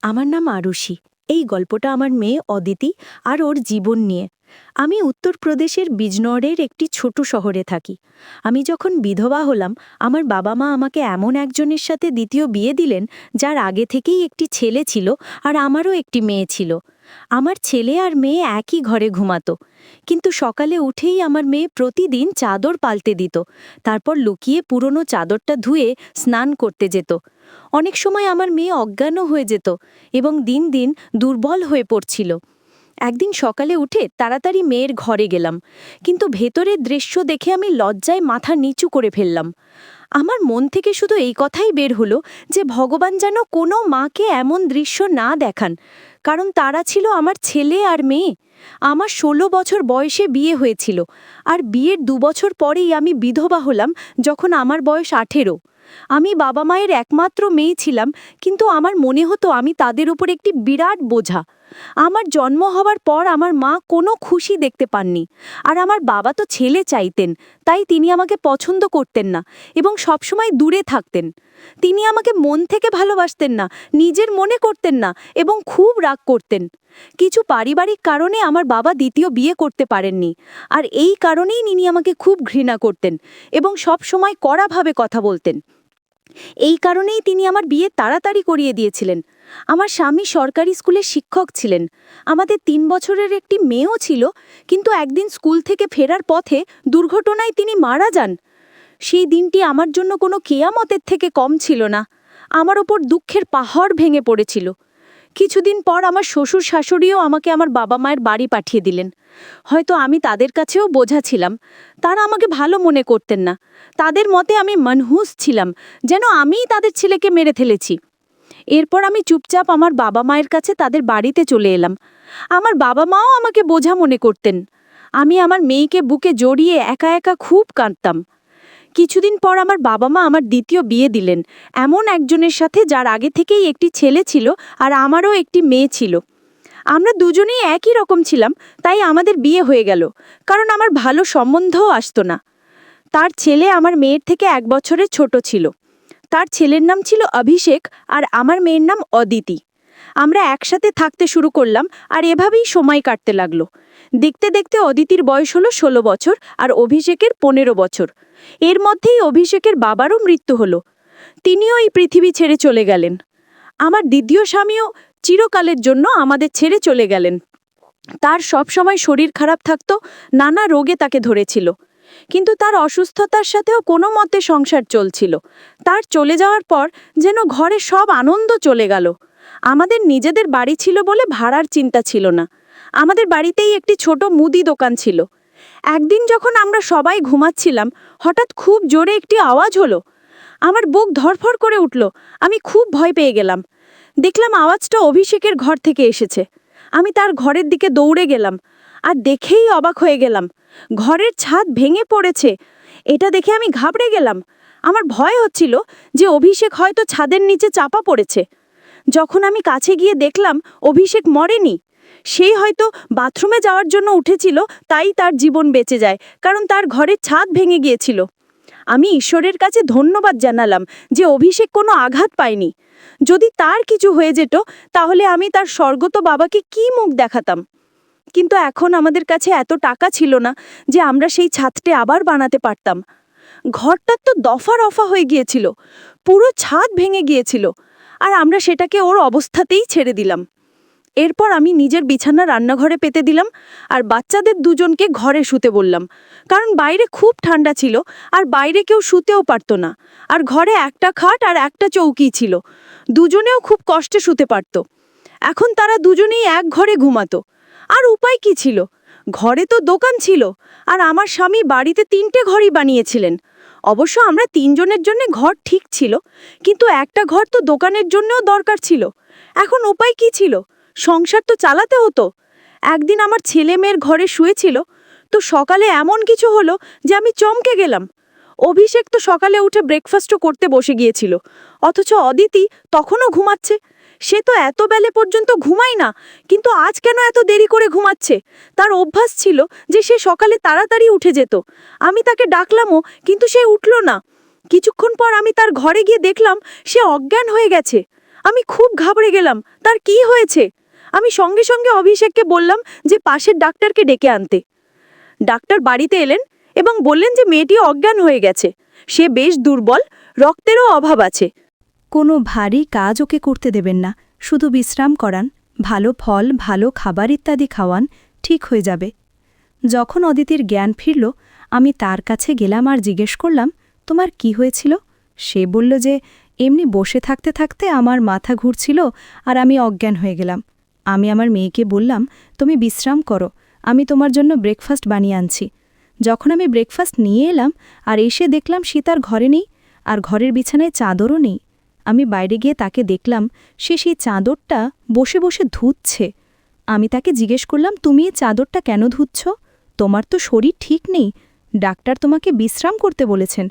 আমার নাম আরুষি। এই গল্পটা আমার মেয়ে অদিতি আর ওর জীবন নিয়ে। আমি উত্তরপ্রদেশের বিজনৌরের একটি ছোট শহরে থাকি। আমি যখন বিধবা হলাম, আমার বাবা মা আমাকে এমন একজনের সাথে দ্বিতীয় বিয়ে দিলেন, যার আগে থেকেই একটি ছেলে ছিল আর আমারও একটি মেয়ে ছিল। আমার ছেলে আর মেয়ে একই ঘরে ঘুমাতো, কিন্তু সকালে উঠেই আমার মেয়ে প্রতিদিন চাদর পাল্টে দিত, তারপর লুকিয়ে পুরনো চাদরটা ধুয়ে স্নান করতে যেত। অনেক সময় আমার মেয়ে অজ্ঞানও হয়ে যেত এবং দিন দিন দুর্বল হয়ে পড়ছিল। একদিন সকালে উঠে তাড়াতাড়ি মেয়ের ঘরে গেলাম, কিন্তু ভেতরের দৃশ্য দেখে আমি লজ্জায় মাথা নিচু করে ফেললাম। আমার মন থেকে শুধু এই কথাই বের হলো যে ভগবান যেন কোনো মাকে এমন দৃশ্য না দেখান, কারণ তারা ছিল আমার ছেলে আর মেয়ে। আমার ১৬ বছর বয়সে বিয়ে হয়েছিল, আর বিয়ের ২ বছর পরেই আমি বিধবা হলাম, যখন আমার বয়স ১৮। আমি বাবা মায়ের একমাত্র মেয়ে ছিলাম, কিন্তু আমার মনে হতো আমি তাদের উপর একটি বিরাট বোঝা। আমার জন্ম হওয়ার পর আমার মা কোনো খুশি দেখতে পাননি, আর আমার বাবা তো ছেলে চাইতেন, তাই তিনি আমাকে পছন্দ করতেন না এবং সবসময় দূরে থাকতেন। তিনি আমাকে মন থেকে ভালোবাসতেন না, নিজের মনে করতেন না এবং খুব রাগ করতেন। কিছু পারিবারিক কারণে আমার বাবা দ্বিতীয় বিয়ে করতে পারেননি, আর এই কারণেই তিনি আমাকে খুব ঘৃণা করতেন এবং সব সময় কড়াভাবে কথা বলতেন। এই কারণেই তিনি আমার বিয়ে তাড়াতাড়ি করিয়ে দিয়েছিলেন। আমার স্বামী সরকারি স্কুলের শিক্ষক ছিলেন। আমাদের ৩ বছরের একটি মেয়েও ছিল, কিন্তু একদিন স্কুল থেকে ফেরার পথে দুর্ঘটনায় তিনি মারা যান। সেই দিনটি আমার জন্য কোনো কেয়ামতের থেকে কম ছিল না। আমার ওপর দুঃখের পাহাড় ভেঙে পড়েছিল। কিছুদিন পর আমার শ্বশুর শাশুড়িও আমাকে আমার বাবা মায়ের বাড়ি পাঠিয়ে দিলেন। হয়তো আমি তাদের কাছেও বোঝা ছিলাম, তারা আমাকে ভালো মনে করতেন না। তাদের মতে আমি মনহুস ছিলাম, যেন আমিই তাদের ছেলেকে মেরে ফেলেছি। এরপর আমি চুপচাপ আমার বাবা মায়ের কাছে তাদের বাড়িতে চলে এলাম। আমার বাবা মাও আমাকে বোঝা মনে করতেন। আমি আমার মেয়েকে বুকে জড়িয়ে একা একা খুব কাঁদতাম। কিছুদিন পর আমার বাবা মা আমার দ্বিতীয় বিয়ে দিলেন, এমন একজনের সাথে যার আগে থেকেই একটি ছেলে ছিল আর আমারও একটি মেয়ে ছিল। আমরা দুজনেই একই রকম ছিলাম, তাই আমাদের বিয়ে হয়ে গেল, কারণ আমার ভালো সম্বন্ধও আসতো না। তার ছেলে আমার মেয়ের থেকে ১ বছরের ছোট ছিল। তার ছেলের নাম ছিল অভিষেক আর আমার মেয়ের নাম অদিতি। আমরা একসাথে থাকতে শুরু করলাম, আর এভাবেই সময় কাটতে লাগলো। দেখতে দেখতে অদিতির বয়স হলো ১৬ বছর আর অভিষেকের ১৫ বছর। এর মধ্যেই অভিষেকের বাবারও মৃত্যু হলো। তিনিও এই পৃথিবী ছেড়ে চলে গেলেন। আমার দ্বিতীয় স্বামীও চিরকালের জন্য আমাদের ছেড়ে চলে গেলেন। তার সবসময় শরীর খারাপ থাকতো, নানা রোগে তাকে ধরেছিল, কিন্তু তার অসুস্থতার সাথেও কোনো মতে সংসার চলছিল। তার চলে যাওয়ার পর যেন ঘরে সব আনন্দ চলে গেল। আমাদের নিজেদের বাড়ি ছিল বলে ভাড়ার চিন্তা ছিল না। আমাদের বাড়িতেই একটি ছোট মুদি দোকান ছিল। একদিন যখন আমরা সবাই ঘুমাচ্ছিলাম, হঠাৎ খুব জোরে একটি আওয়াজ হলো। আমার বুক ধড়ফড় করে উঠল। আমি খুব ভয় পেয়ে গেলাম। দেখলাম আওয়াজটা অভিষেকের ঘর থেকে এসেছে। আমি তার ঘরের দিকে দৌড়ে গেলাম, আর দেখেই অবাক হয়ে গেলাম। ঘরের ছাদ ভেঙে পড়েছে। এটা দেখে আমি ঘাবড়ে গেলাম। আমার ভয় হচ্ছিল যে অভিষেক হয়তো ছাদের নিচে চাপা পড়েছে। যখন আমি কাছে গিয়ে দেখলাম অভিষেক মরেনি। সে হয়তো বাথরুমে যাওয়ার জন্য উঠেছিল, তাই তার জীবন বেঁচে যায়, কারণ তার ঘরের ছাদ ভেঙে গিয়েছিল। আমি ঈশ্বরের কাছে ধন্যবাদ জানালাম যে অভিষেক কোনো আঘাত পায়নি। যদি তার কিছু হয়ে যেত, তাহলে আমি তার স্বর্গত বাবাকে কি মুখ দেখাতাম। কিন্তু এখন আমাদের কাছে এত টাকা ছিল না যে আমরা সেই ছাদটি আবার বানাতে পারতাম। ঘরটা তো দফা রফা হয়ে গিয়েছিল, পুরো ছাদ ভেঙে গিয়েছিল, আর আমরা সেটাকে ওর অবস্থাতেই ছেড়ে দিলাম। এরপর আমি নিজের বিছানা রান্নাঘরে পেতে দিলাম, আর বাচ্চাদের দুজনকে ঘরে শুতে বললাম, কারণ বাইরে খুব ঠান্ডা ছিল আর বাইরে কেউ শুতেও পারত না। আর ঘরে একটা খাট আর একটা চৌকি ছিল, দুজনেও খুব কষ্টে শুতে পারত। এখন তারা দুজনেই এক ঘরে ঘুমাতো। আর উপায় কি ছিল? ঘরে তো দোকান ছিল, আর আমার স্বামী বাড়িতে ৩টে ঘরই বানিয়েছিলেন। অবশ্য আমরা ৩ জনের জন্য ঘর ঠিক ছিল, কিন্তু একটা ঘর তো দোকানের জন্যও দরকার ছিল। এখন উপায় কি ছিল? সংসার তো চালাতে হতো। একদিন আমার ছেলে মেয়ের ঘরে শুয়েছিল, তো সকালে এমন কিছু হলো যে আমি চমকে গেলাম। অভিষেক তো সকালে উঠে ব্রেকফাস্টও করতে বসে গিয়েছিল, অথচ অদিতি তখনও ঘুমাচ্ছে। সে তো এত বেলা পর্যন্ত ঘুমায় না, কিন্তু আজ কেন এত দেরি করে ঘুমাচ্ছে? তার অভ্যাস ছিল যে সে সকালে তাড়াতাড়ি উঠে যেত। আমি তাকে ডাকলামও, কিন্তু সে উঠল না। কিছুক্ষণ পর আমি তার ঘরে গিয়ে দেখলাম সে অজ্ঞান হয়ে গেছে। আমি খুব ঘাবড়ে গেলাম। তার কি হয়েছে? আমি সঙ্গে সঙ্গে অভিষেককে বললাম যে পাশের ডাক্তারকে ডেকে আনতে। ডাক্তার বাড়িতে এলেন এবং বললেন যে মেয়েটি অজ্ঞান হয়ে গেছে। সে বেশ দুর্বল, রক্তেরও অভাব আছে। কোনো ভারী কাজ ওকে করতে দেবেন না, শুধু বিশ্রাম করান, ভালো ফল, ভালো খাবার ইত্যাদি খাওয়ান, ঠিক হয়ে যাবে। যখন অদিতির জ্ঞান ফিরল, আমি তার কাছে গেলাম আর জিজ্ঞেস করলাম, তোমার কি হয়েছিল? সে বলল যে এমনি বসে থাকতে থাকতে আমার মাথা ঘুরছিল আর আমি অজ্ঞান হয়ে গেলাম। আমি আমার মেয়েকে বললাম, তুমি বিশ্রাম করো, আমি তোমার জন্য ব্রেকফাস্ট বানিয়ে আনছি। যখন আমি ব্রেকফাস্ট নিয়ে এলাম আর এসে দেখলাম সে তার ঘরে নেই, আর ঘরের বিছানায় চাদরও নেই। আমি বাইরে গিয়ে তাকে দেখলাম সে সেই চাদরটা বসে বসে ধুচ্ছে। আমি তাকে জিজ্ঞেস করলাম, তুমি এই চাদরটা কেন ধুচ্ছ? তোমার তো শরীর ঠিক নেই, ডাক্তার তোমাকে বিশ্রাম করতে বলেছেন।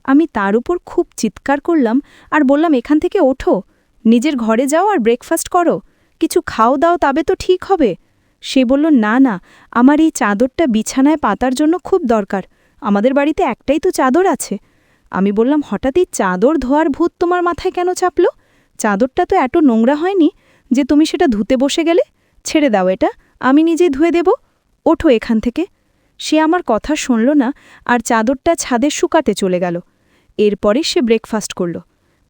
আমি তার উপর খুব চিৎকার করলাম আর বললাম, এখান থেকে ওঠো, নিজের ঘরে যাও আর ব্রেকফাস্ট করো, কিছু খাও দাও, তবে তো ঠিক হবে। সে বলল, না না, আমার এই চাদরটা বিছানায় পাতার জন্য খুব দরকার, আমাদের বাড়িতে একটাই তো চাদর আছে। আমি বললাম, হঠাৎ এই চাদর ধোয়ার ভূত তোমার মাথায় কেন চাপল? চাদরটা তো এত নোংরা হয়নি যে তুমি সেটা ধুতে বসে গেলে। ছেড়ে দাও এটা, আমি নিজেই ধুয়ে দেব, ওঠো এখান থেকে। সে আমার কথা শুনল না আর চাদরটা ছাদে শুকাতে চলে গেল। এরপরে সে ব্রেকফাস্ট করল।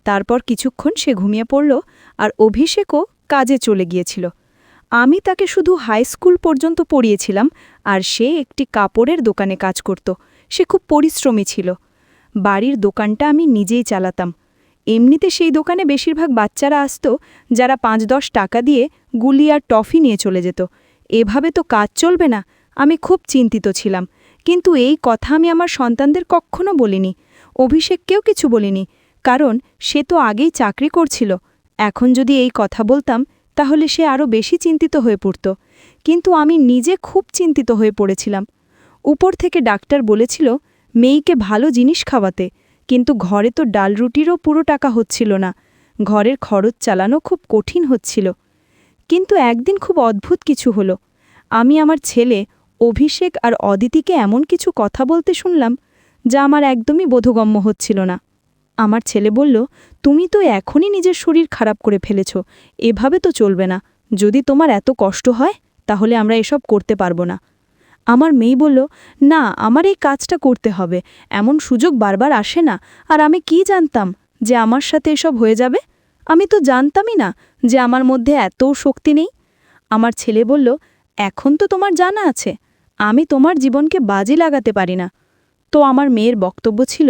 তারপর কিছুক্ষণ সে ঘুমিয়ে পড়ল আর অভিষেকও কাজে চলে গিয়েছিল। আমি তাকে শুধু হাই স্কুল পর্যন্ত পড়িয়েছিলাম আর সে একটি কাপড়ের দোকানে কাজ করত। সে খুব পরিশ্রমী ছিল। বাড়ির দোকানটা আমি নিজেই চালাতাম। এমনিতে সেই দোকানে বেশিরভাগ বাচ্চারা আসত যারা ৫-১০ টাকা দিয়ে গুলি আর টফি নিয়ে চলে যেত। এভাবে তো কাজ চলবে না। আমি খুব চিন্তিত ছিলাম, কিন্তু এই কথা আমি আমার সন্তানদের কখনো বলিনি, অভিষেককেও কিছু বলিনি, কারণ সে তো আগেই চাকরি করছিল। এখন যদি এই কথা বলতাম তাহলে সে আরও বেশি চিন্তিত হয়ে পড়ত। কিন্তু আমি নিজে খুব চিন্তিত হয়ে পড়েছিলাম। উপর থেকে ডাক্তার বলেছিল মেয়েকে ভালো জিনিস খাওয়াতে, কিন্তু ঘরে তো ডাল রুটিরও পুরো টাকা হচ্ছিল না। ঘরের খরচ চালানো খুব কঠিন হচ্ছিল। কিন্তু একদিন খুব অদ্ভুত কিছু হলো। আমি আমার ছেলে অভিষেক আর অদিতিকে এমন কিছু কথা বলতে শুনলাম যা আমার একদমই বোধগম্য হচ্ছিল না। আমার ছেলে বলল, তুমি তো এখনই নিজের শরীর খারাপ করে ফেলেছ, এভাবে তো চলবে না। যদি তোমার এত কষ্ট হয় তাহলে আমরা এসব করতে পারবো না। আমার মেয়ে বলল, না, আমার এই কাজটা করতে হবে, এমন সুযোগ বারবার আসে না, আর আমি কি জানতাম যে আমার সাথে এসব হয়ে যাবে? আমি তো জানতামই না যে আমার মধ্যে এত শক্তি নেই। আমার ছেলে বলল, এখন তো তোমার জানা আছে, আমি তোমার জীবনকে বাজি লাগাতে পারি না। তো আমার মেয়ের বক্তব্য ছিল,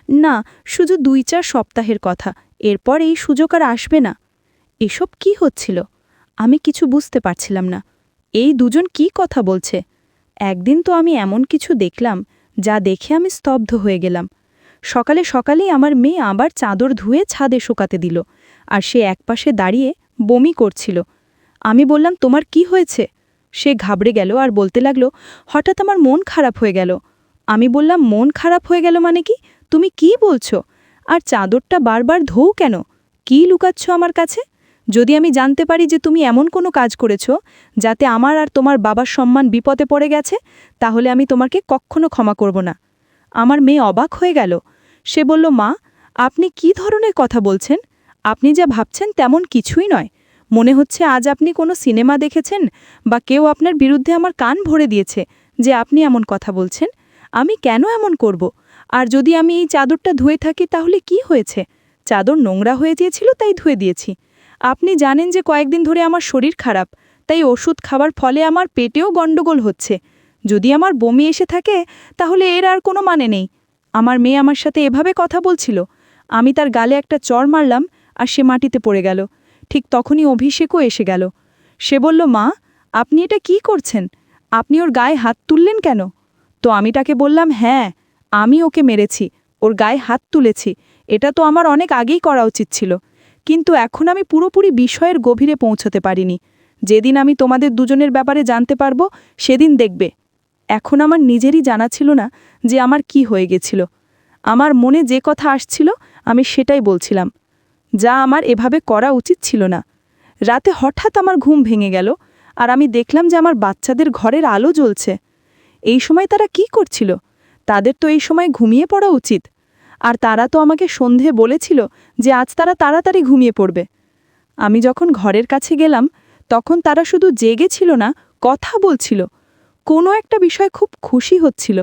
না, শুধু ২-৪ সপ্তাহের কথা, এরপর এই সুযোগ আর আসবে না। এসব কি হচ্ছিল? আমি কিছু বুঝতে পারছিলাম না। এই দুজন কি কথা বলছে? একদিন তো আমি এমন কিছু দেখলাম যা দেখে আমি স্তব্ধ হয়ে গেলাম। সকালে সকালেই আমার মেয়ে আবার চাদর ধুয়ে ছাদে শুকাতে দিল, আর সে একপাশে দাঁড়িয়ে বমি করছিল। আমি বললাম, তোমার কি হয়েছে? সে ঘাবড়ে গেল আর বলতে লাগলো, হঠাৎ আমার মন খারাপ হয়ে গেল। আমি বললাম, মন খারাপ হয়ে গেল মানে কি? তুমি কি বলছো? আর চাদরটা বারবার ধোও কেন? কি লুকাচ্ছ আমার কাছে? যদি আমি জানতে পারি যে তুমি এমন কোনো কাজ করেছ যাতে আমার আর তোমার বাবার সম্মান বিপদে পড়ে গেছে, তাহলে আমি তোমাকে কখনো ক্ষমা করব না। আমার মেয়ে অবাক হয়ে গেল। সে বলল, মা, আপনি কি ধরনের কথা বলছেন? আপনি যা ভাবছেন তেমন কিছুই নয়। মনে হচ্ছে আজ আপনি কোনো সিনেমা দেখেছেন, বা কেউ আপনার বিরুদ্ধে আমার কান ভরে দিয়েছে যে আপনি এমন কথা বলছেন। আমি কেন এমন করব? আর যদি আমি এই চাদরটা ধুয়ে থাকি তাহলে কি হয়েছে? চাদর নোংরা হয়ে গিয়েছিল তাই ধুয়ে দিয়েছি। আপনি জানেন যে কয়েকদিন ধরে আমার শরীর খারাপ, তাই ওষুধ খাবার ফলে আমার পেটেও গণ্ডগোল হচ্ছে। যদি আমার বমি এসে থাকে তাহলে এর আর কোনো মানে নেই। আমার মেয়ে আমার সাথে এভাবে কথা বলছিল। আমি তার গালে একটা চড় মারলাম আর সে মাটিতে পড়ে গেল। ঠিক তখনই অভিষেকও এসে গেল। সে বলল, মা, আপনি এটা কি করছেন? আপনি ওর গায়ে হাত তুললেন কেন? তো আমি তাকে বললাম, হ্যাঁ, আমি ওকে মেরেছি, ওর গায়ে হাত তুলেছি। এটা তো আমার অনেক আগেই করা উচিত ছিল, কিন্তু এখন আমি পুরোপুরি বিষয়ের গভীরে পৌঁছতে পারিনি। যেদিন আমি তোমাদের দুজনের ব্যাপারে জানতে পারবো সেদিন দেখবে। এখন আমার নিজেরই জানা ছিল না যে আমার কি হয়ে গেছিল। আমার মনে যে কথা আসছিল আমি সেটাই বলছিলাম, যা আমার এভাবে করা উচিত ছিল না। রাতে হঠাৎ আমার ঘুম ভেঙে গেল আর আমি দেখলাম যে আমার বাচ্চাদের ঘরের আলো জ্বলছে। এই সময় তারা কি করছিল? তাদের তো এই সময় ঘুমিয়ে পড়া উচিত। আর তারা তো আমাকে সন্ধে বলেছিল যে আজ তারা তাড়াতাড়ি ঘুমিয়ে পড়বে। আমি যখন ঘরের কাছে গেলাম তখন তারা শুধু জেগে ছিল না, কথা বলছিল। কোনো একটা বিষয় খুব খুশি হচ্ছিল।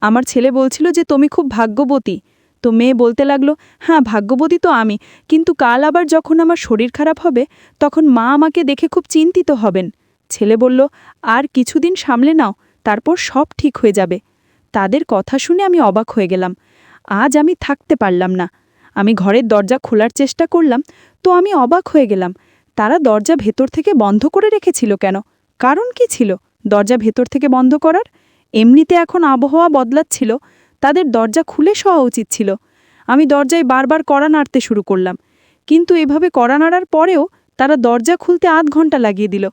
আমার ছেলে বলছিল যে তুমি খুব ভাগ্যবতী। তো মেয়ে বলতে লাগলো, হ্যাঁ ভাগ্যবতী তো আমি, কিন্তু কাল আবার যখন আমার শরীর খারাপ হবে তখন মা আমাকে দেখে খুব চিন্তিত হবেন। ছেলে বলল, আর কিছুদিন সামলে নাও, তারপর সব ঠিক হয়ে যাবে। তাদের কথা শুনে আমি অবাক হয়ে গেলাম। আজ আমি থাকতে পারলাম না। আমি ঘরের দরজা খোলার চেষ্টা করলাম, তো আমি অবাক হয়ে গেলাম। তারা দরজা ভেতর থেকে বন্ধ করে রেখেছিল কেন? কারণ কি ছিল দরজা ভেতর থেকে বন্ধ করার? এমনিতে এখন আবহাওয়া বদলাচ্ছিল, তাদের দরজা খুলে শোয়া উচিত ছিল। আমি দরজায় বারবার কড়া নাড়তে শুরু করলাম, কিন্তু এভাবে কড়া নাড়ার পরেও তারা দরজা খুলতে আধ ঘন্টা লাগিয়ে দিল।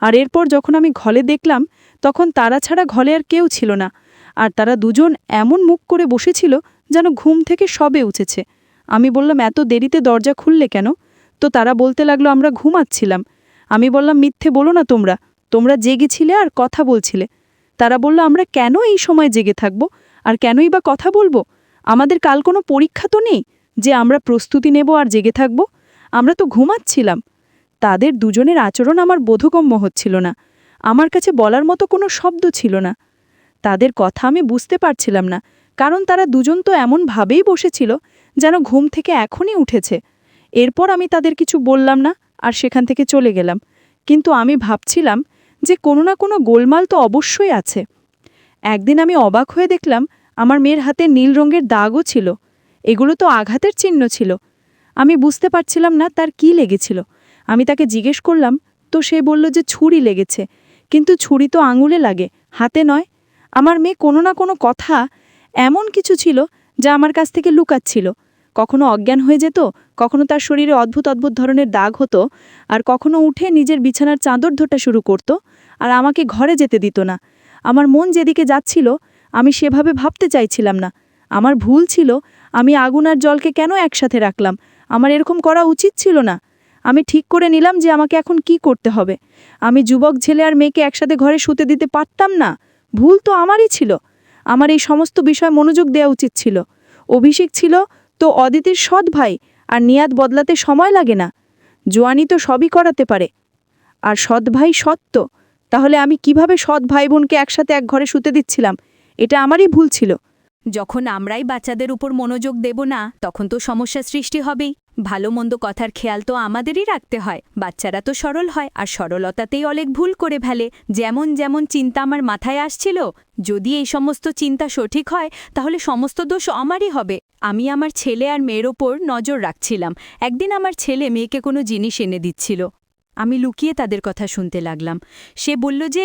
আর এরপর যখন আমি ঘরে দেখলাম তখন তারা ছাড়া ঘরে আর কেউ ছিল না। আর তারা দুজন এমন মুখ করে বসেছিল যেন ঘুম থেকে সবে উঠেছে। আমি বললাম, এত দেরিতে দরজা খুললে কেন? তো তারা বলতে লাগলো, আমরা ঘুমাচ্ছিলাম। আমি বললাম, মিথ্যে বলো না, তোমরা জেগেছিলে আর কথা বলছিলে। তারা বলল, আমরা কেন এই সময় জেগে থাকব, আর কেনই বা কথা বলবো? আমাদের কাল কোনো পরীক্ষা তো নেই যে আমরা প্রস্তুতি নেব আর জেগে থাকব। আমরা তো ঘুমাচ্ছিলাম। তাদের দুজনের আচরণ আমার বোধগম্য হচ্ছিল না। আমার কাছে বলার মতো কোনো শব্দ ছিল না। তাদের কথা আমি বুঝতে পারছিলাম না, কারণ তারা দুজন তো এমনভাবেই বসেছিল যেন ঘুম থেকে এখনই উঠেছে। এরপর আমি তাদের কিছু বললাম না আর সেখান থেকে চলে গেলাম। কিন্তু আমি ভাবছিলাম যে কোনো না কোনো গোলমাল তো অবশ্যই আছে। একদিন আমি অবাক হয়ে দেখলাম আমার মেয়ের হাতে নীল রঙের দাগও ছিল। এগুলো তো আঘাতের চিহ্ন ছিল। আমি বুঝতে পারছিলাম না তার কি লেগেছিল। আমি তাকে জিজ্ঞেস করলাম, তো সে বলল যে ছুরি লেগেছে। কিন্তু ছুরি তো আঙুলে লাগে, হাতে নয়। আমার মেয়ে কোনো না কোনো কথা এমন কিছু ছিল যা আমার কাছ থেকে লুকাচ্ছিল। কখনো অজ্ঞান হয়ে যেত, কখনো তার শরীরে অদ্ভুত অদ্ভুত ধরনের দাগ হতো, আর কখনো উঠে নিজের বিছানার চাদর ধোটা শুরু করত, আর আমাকে ঘরে যেতে দিত না। আমার মন যেদিকে যাচ্ছিল আমি সেভাবে ভাবতে চাইছিলাম না। আমার ভুল ছিল, আমি আগুন আর জলকে কেন একসাথে রাখলাম? আমার এরকম করা উচিত ছিল না। আমি ঠিক করে নিলাম যে আমাকে এখন কি করতে হবে। আমি যুবক ছেলে আর মেয়েকে একসাথে ঘরে শুতে দিতে পারতাম না। ভুল তো আমারই ছিল। আমার এই সমস্ত বিষয় মনোযোগ দেওয়া উচিত ছিল। অভিষেক ছিল তো অদিতির সৎ ভাই, আর নিয়াত বদলাতে সময় লাগে না। জোয়ানি তো সবই করাতে পারে। আর সৎ ভাই সত্য, তাহলে আমি কিভাবে সৎ ভাই বোনকে একসাথে এক ঘরে শুতে দিচ্ছিলাম? এটা আমারই ভুল ছিল। যখন আমরাই বাচ্চাদের উপর মনোযোগ দেব না, তখন তো সমস্যা সৃষ্টি হবেই। ভালো মন্দ কথার খেয়াল তো আমাদেরই রাখতে হয়। বাচ্চারা তো সরল হয়, আর সরলতাতেই অনেক ভুল করে ফেলে। যেমন যেমন চিন্তা আমার মাথায় আসছিল, যদি এই সমস্ত চিন্তা সঠিক হয় তাহলে সমস্ত দোষ আমারই হবে। আমি আমার ছেলে আর মেয়ের ওপর নজর রাখছিলাম। একদিন আমার ছেলে মেয়েকে কোনো জিনিস এনে দিচ্ছিল। আমি লুকিয়ে তাদের কথা শুনতে লাগলাম। সে বলল যে,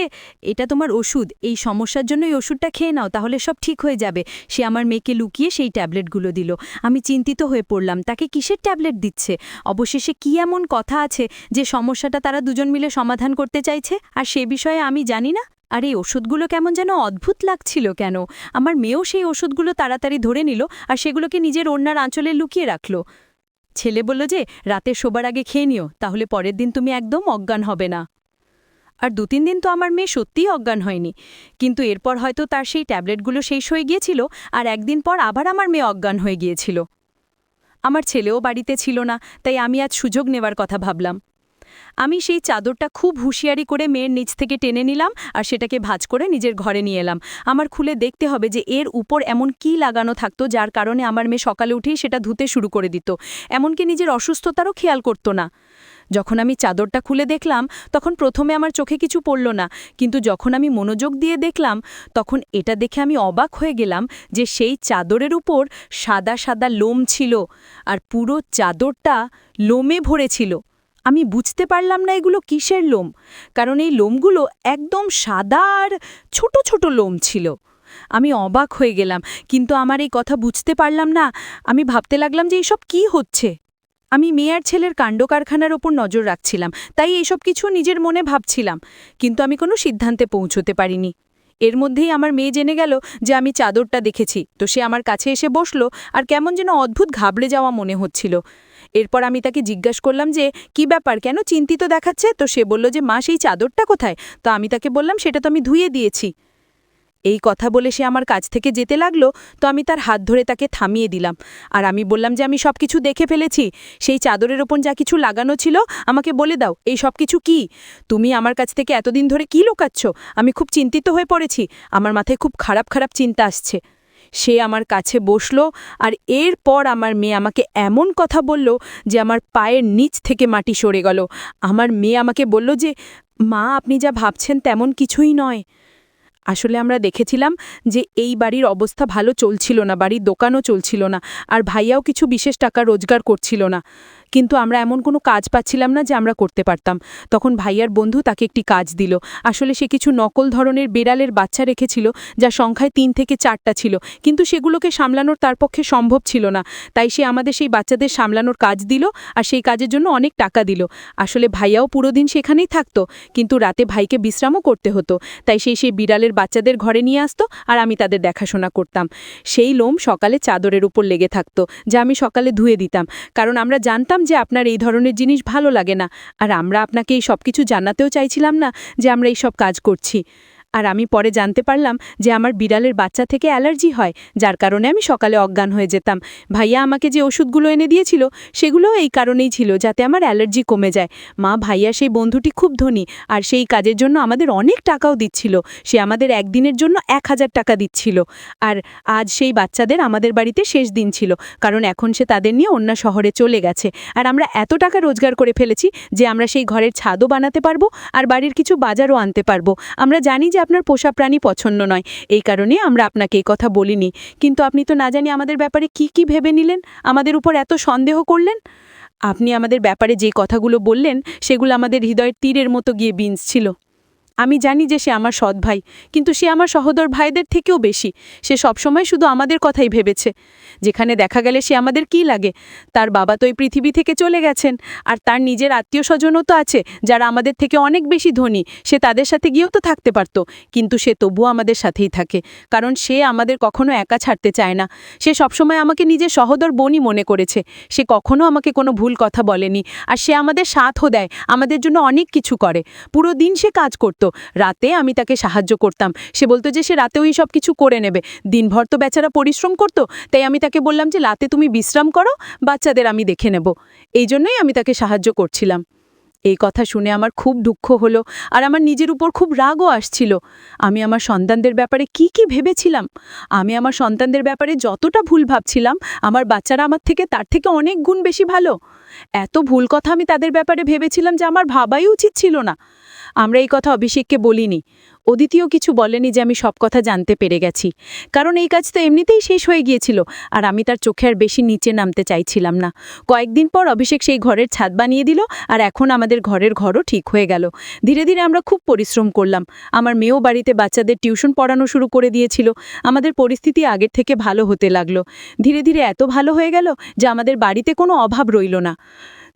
এটা তোমার ওষুধ, এই সমস্যার জন্য এই ওষুধটা খেয়ে নাও, তাহলে সব ঠিক হয়ে যাবে। সে আমার মেয়েকে লুকিয়ে সেই ট্যাবলেটগুলো দিল। আমি চিন্তিত হয়ে পড়লাম, তাকে কিসের ট্যাবলেট দিচ্ছে? অবশেষে কি এমন কথা আছে যে সমস্যাটা তারা দুজন মিলে সমাধান করতে চাইছে, আর সে বিষয়ে আমি জানি না? আর এই ওষুধগুলো কেমন যেন অদ্ভুত লাগছিল কেন? আমার মেয়েও সেই ওষুধগুলো তাড়াতাড়ি ধরে নিল আর সেগুলোকে নিজের ওড়নার আঁচলে লুকিয়ে রাখল। ছেলে বলল যে, রাতে শোবার আগে খেয়ে নিও, তাহলে পরের দিন তুমি একদম অজ্ঞান হবে না। আর ২-৩ দিন তো আমার মেয়ে সত্যিই অজ্ঞান হয়নি, কিন্তু এরপর হয়তো তার সেই ট্যাবলেটগুলো শেষ হয়ে গিয়েছিল, আর একদিন পর আবার আমার মেয়ে অজ্ঞান হয়ে গিয়েছিল। আমার ছেলেও বাড়িতে ছিল না, তাই আমি আজ সুযোগ নেওয়ার কথা ভাবলাম। আমি সেই চাদরটা খুব হুঁশিয়ারি করে মেয়ের নিচ থেকে টেনে নিলাম আর সেটাকে ভাঁজ করে নিজের ঘরে নিয়ে এলাম। আমার খুলে দেখতে হবে যে এর উপর এমন কি লাগানো থাকতো যার কারণে আমার মেয়ে সকালে উঠেই সেটা ধুতে শুরু করে দিত, এমনকি নিজের অসুস্থতারও খেয়াল করতো না। যখন আমি চাদরটা খুলে দেখলাম তখন প্রথমে আমার চোখে কিছু পড়ল না, কিন্তু যখন আমি মনোযোগ দিয়ে দেখলাম তখন এটা দেখে আমি অবাক হয়ে গেলাম যে সেই চাদরের উপর সাদা সাদা লোম ছিল, আর পুরো চাদরটা লোমে ভরেছিল। আমি বুঝতে পারলাম না এগুলো কিসের লোম, কারণ এই লোমগুলো একদম সাদা আর ছোট ছোট লোম ছিল। আমি অবাক হয়ে গেলাম, কিন্তু আমার এই কথা বুঝতে পারলাম না। আমি ভাবতে লাগলাম যে এইসব কি হচ্ছে। আমি মেয়ে আর ছেলের কাণ্ডকারখানার ওপর নজর রাখছিলাম, তাই এইসব কিছু নিজের মনে ভাবছিলাম, কিন্তু আমি কোনো সিদ্ধান্তে পৌঁছতে পারিনি। এর মধ্যেই আমার মেয়ে জেনে গেল যে আমি চাদরটা দেখেছি, তো সে আমার কাছে এসে বসলো আর কেমন যেন অদ্ভুত ঘাবড়ে যাওয়া মনে হচ্ছিল। এরপর আমি তাকে জিজ্ঞাসা করলাম যে, কি ব্যাপার, কেন চিন্তিত দেখাচ্ছে? তো সে বলল যে, মা সেই চাদরটা কোথায়? তো আমি তাকে বললাম, সেটা তো আমি ধুয়ে দিয়েছি। এই কথা বলে সে আমার কাছ থেকে যেতে লাগলো, তো আমি তার হাত ধরে তাকে থামিয়ে দিলাম। আর আমি বললাম যে আমি সব কিছু দেখে ফেলেছি। সেই চাদরের ওপর যা কিছু লাগানো ছিল আমাকে বলে দাও, এই সব কিছু কি? তুমি আমার কাছ থেকে এতদিন ধরে কি লুকাচ্ছ? আমি খুব চিন্তিত হয়ে পড়েছি, আমার মাথায় খুব খারাপ খারাপ চিন্তা আসছে। সে আমার কাছে বসলো, আর এরপর আমার মেয়ে আমাকে এমন কথা বলল যে আমার পায়ের নিচ থেকে মাটি সরে গেল। আমার মেয়ে আমাকে বলল যে, মা, আপনি যা ভাবছেন তেমন কিছুই নয়। আসলে আমরা দেখেছিলাম যে এই বাড়ির অবস্থা ভালো চলছিল না, বাড়ির দোকানও চলছিল না, আর ভাইয়াও কিছু বিশেষ টাকা রোজগার করছিল না। কিন্তু আমরা এমন কোনো কাজ পাচ্ছিলাম না যে আমরা করতে পারতাম। তখন ভাইয়ার বন্ধু তাকে একটি কাজ দিল। আসলে সে কিছু নকল ধরনের বিড়ালের বাচ্চা রেখেছিল, যা সংখ্যায় 3 থেকে 4টা ছিল, কিন্তু সেগুলোকে সামলানোর তার পক্ষে সম্ভব ছিল না। তাই সে আমাদের সেই বাচ্চাদের সামলানোর কাজ দিল, আর সেই কাজের জন্য অনেক টাকা দিল। আসলে ভাইয়াও পুরো দিন সেখানেই থাকতো, কিন্তু রাতে ভাইকে বিশ্রামও করতে হতো। তাই সেই বিড়ালের বাচ্চাদের ঘরে নিয়ে আসতো, আর আমি তাদের দেখাশোনা করতাম। সেই লোম সকালে চাদরের উপর লেগে থাকতো, যা আমি সকালে ধুয়ে দিতাম, কারণ আমরা জানতাম যে আপনার এই ধরনের জিনিস ভালো লাগে না, আর আমরা আপনাকে এই সব কিছু জানাতেও চাইছিলাম না যে আমরা এই সব কাজ করছি। আর আমি পরে জানতে পারলাম যে আমার বিড়ালের বাচ্চা থেকে অ্যালার্জি হয়, যার কারণে আমি সকালে অজ্ঞান হয়ে যেতাম। ভাইয়া আমাকে যে ওষুধগুলো এনে দিয়েছিল সেগুলোও এই কারণেই ছিল, যাতে আমার অ্যালার্জি কমে যায়। মা, ভাইয়া সেই বন্ধুটি খুব ধনী, আর সেই কাজের জন্য আমাদের অনেক টাকাও দিচ্ছিল। সে আমাদের একদিনের জন্য 1000 টাকা দিচ্ছিল। আর আজ সেই বাচ্চাদের আমাদের বাড়িতে শেষ দিন ছিল, কারণ এখন সে তাদের নিয়ে অন্য শহরে চলে গেছে। আর আমরা এত টাকা রোজগার করে ফেলেছি যে আমরা সেই ঘরের ছাদও বানাতে পারবো, আর বাড়ির কিছু বাজারও আনতে পারবো। আমরা জানি যে আপনার পোষা প্রাণী পছন্দ নয়, এই কারণে আমরা আপনাকে এই কথা বলিনি। কিন্তু আপনি তো না জানি আমাদের ব্যাপারে কি ভেবে নিলেন, আমাদের উপর এত সন্দেহ করলেন। আপনি আমাদের ব্যাপারে যে কথাগুলো বললেন সেগুলো আমাদের হৃদয়ের তীরের মতো গিয়ে বিঁধছিল। আমি জানি যে সে আমার সৎ ভাই, কিন্তু সে আমার সহোদর ভাইদের থেকেও বেশি। সে সবসময় শুধু আমাদের কথাই ভেবেছে। যেখানে দেখা গেলে সে আমাদের কি লাগে, তার বাবা তো এই পৃথিবী থেকে চলে গেছেন, আর তার নিজের আত্মীয় স্বজনও তো আছে যারা আমাদের থেকে অনেক বেশি ধনী। সে তাদের সাথে গিয়েও তো থাকতে পারত, কিন্তু সে তবুও আমাদের সাথেই থাকে, কারণ সে আমাদের কখনো একা ছাড়তে চায় না। সে সবসময় আমাকে নিজের সহোদর বোনই মনে করেছে। সে কখনো আমাকে কোনো ভুল কথা বলেনি, আর সে আমাদের সাথও দেয়, আমাদের জন্য অনেক কিছু করে। পুরো দিন সে কাজ করত, রাতে আমি তাকে সাহায্য করতাম। সে বলতো যে সে রাতেও সব কিছু করে নেবে, দিনভর তো বেচারা পরিশ্রম করত। তাই আমি তাকে বললাম যে রাতে তুমি বিশ্রাম করো, বাচ্চাদের আমি দেখে নেব। এই জন্যই আমি তাকে সাহায্য করছিলাম। এই কথা শুনে আমার খুব দুঃখ হলো, আর আমার নিজের উপর খুব রাগও আসছিল। আমি আমার সন্তানদের ব্যাপারে কি ভেবেছিলাম। আমি আমার সন্তানদের ব্যাপারে যতটা ভুল ভাবছিলাম, আমার বাচ্চারা আমার থেকে তার থেকে অনেক গুণ বেশি ভালো। এত ভুল কথা আমি তাদের ব্যাপারে ভেবেছিলাম যে আমার ভাবাই উচিত ছিল না। আমরা এই কথা অভিষেককে বলিনি। অদিতিও কিছু বলেনি যে আমি সব কথা জানতে পেরে গেছি, কারণ এই কাজ তো এমনিতেই শেষ হয়ে গিয়েছিল, আর আমি তার চোখে আর বেশি নিচে নামতে চাইছিলাম না। কয়েকদিন পর অভিষেক সেই ঘরের ছাদ বানিয়ে দিল, আর এখন আমাদের ঘরের ঘরও ঠিক হয়ে গেল। ধীরে ধীরে আমরা খুব পরিশ্রম করলাম। আমার মেয়েও বাড়িতে বাচ্চাদের টিউশন পড়ানো শুরু করে দিয়েছিল। আমাদের পরিস্থিতি আগের থেকে ভালো হতে লাগলো। ধীরে ধীরে এত ভালো হয়ে গেল যে আমাদের বাড়িতে কোনো অভাব রইল না।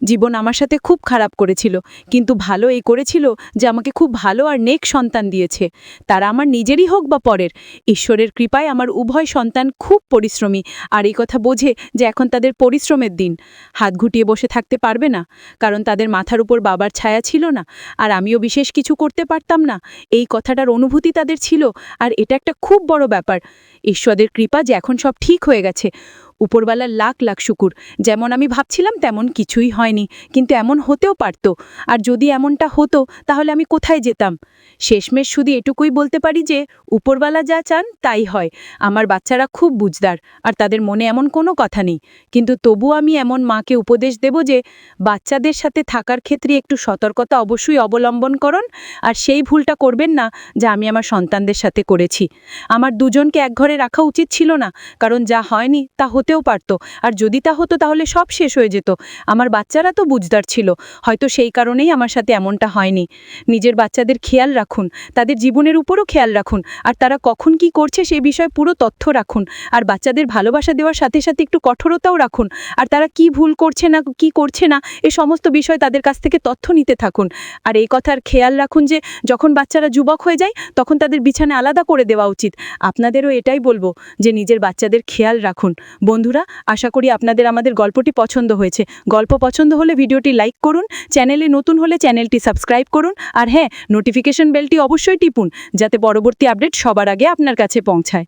জীবন আমার সাথে খুব খারাপ করেছিল, কিন্তু ভালো এই করেছিল যে আমাকে খুব ভালো আর নেক সন্তান দিয়েছে। তারা আমার নিজেরই হোক বা পরের, ঈশ্বরের কৃপায় আমার উভয় সন্তান খুব পরিশ্রমী, আর এই কথা বোঝে যে এখন তাদের পরিশ্রমের দিন। হাত ঘুটিয়ে বসে থাকতে পারবে না, কারণ তাদের মাথার উপর বাবার ছায়া ছিল না, আর আমিও বিশেষ কিছু করতে পারতাম না। এই কথাটার অনুভূতি তাদের ছিল, আর এটা একটা খুব বড় ব্যাপার। ঈশ্বরের কৃপা যে এখন সব ঠিক হয়ে গেছে। উপরওয়ালার লাখ লাখ শুকুর। যেমন আমি ভাবছিলাম তেমন কিছুই হয়নি, কিন্তু এমন হতেও পারত। আর যদি এমনটা হতো তাহলে আমি কোথায় যেতাম? শেষমেশ শুধু এটুকুই বলতে পারি যে উপরওয়ালা যা চান তাই হয়। আমার বাচ্চারা খুব বুঝদার, আর তাদের মনে এমন কোনো কথা নেই। কিন্তু তবু আমি এমন মাকে উপদেশ দেব যে বাচ্চাদের সাথে থাকার ক্ষেত্রে একটু সতর্কতা অবশ্যই অবলম্বন করুন, আর সেই ভুলটা করবেন না যা আমি আমার সন্তানদের সাথে করেছি। আমার দুজনকে এক ঘরে রাখা উচিত ছিল না, কারণ যা হয়নি তা হতেও পারত, আর যদি তা হতো তাহলে সব শেষ হয়ে যেত। আমার বাচ্চারা তো বুঝদার ছিল, হয়তো সেই কারণেই আমার সাথে এমনটা হয়নি। নিজের বাচ্চাদের খেয়াল রাখুন, তাদের জীবনের উপরও খেয়াল রাখুন, আর তারা কখন কি করছে সেই বিষয়ে পুরো তথ্য রাখুন। আর বাচ্চাদের ভালোবাসা দেওয়ার সাথে সাথে একটু কঠোরতাও রাখুন, আর তারা কি ভুল করছে না কি করছে না এই সমস্ত বিষয় তাদের কাছ থেকে তথ্য নিতে থাকুন। আর এই কথার খেয়াল রাখুন যে যখন বাচ্চারা যুবক হয়ে যায় তখন তাদের বিছানা আলাদা করে দেওয়া উচিত। আপনাদেরও এটাই বলবো যে নিজের বাচ্চাদের খেয়াল রাখুন। বন্ধুরা, আশা করি আপনাদের আমাদের গল্পটি পছন্দ হয়েছে। গল্প পছন্দ হলে ভিডিওটি লাইক করুন, চ্যানেলে নতুন হলে চ্যানেলটি সাবস্ক্রাইব করুন, আর হ্যাঁ, নোটিফিকেশন বেলটি অবশ্যই টিপুন যাতে পরবর্তী আপডেট সবার আগে আপনার কাছে পৌঁছায়।